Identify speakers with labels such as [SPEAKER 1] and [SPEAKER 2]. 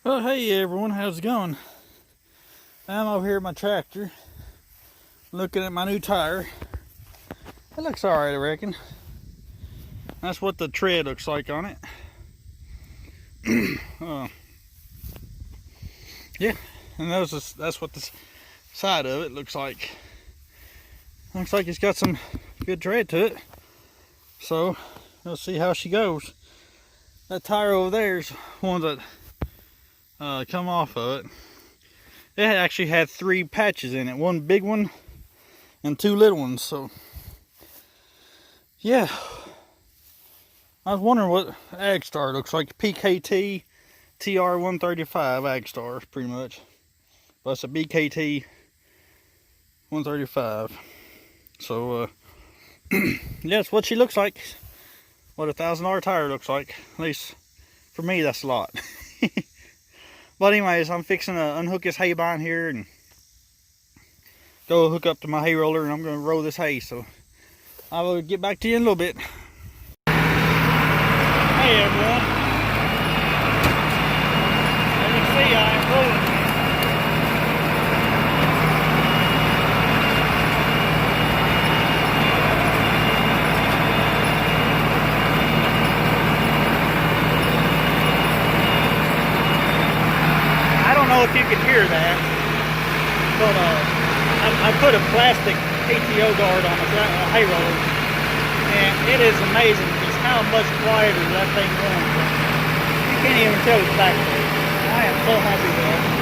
[SPEAKER 1] Well, hey everyone, how's it going? I'm over here at my tractor, looking at my new tire. It looks alright, I reckon. That's what the tread looks like on it. Yeah, and that's what the side of it looks like. Looks like it's got some good tread to it. So, we'll see how she goes. That tire over there is one that come off of it. It actually had 3 patches in it, one big one and 2 little ones. So yeah, I was wondering what Agstar looks like. PKT TR135 Agstar, pretty much. But it's a BKT 135. So yeah, that's what she looks like. What a $1,000 tire looks like. At least for me, that's a lot. But anyways, I'm fixing to unhook this hay bind here and go hook up to my hay roller, and I'm going to roll this hay. So I will get back to you in a little bit. Hey everyone. As you can see, I am rolling. I don't know if you can hear that, but I put a plastic PTO guard on the hay roller, and it is amazing just how much quieter that thing runs. You can't even tell it's back there. I am so happy with it.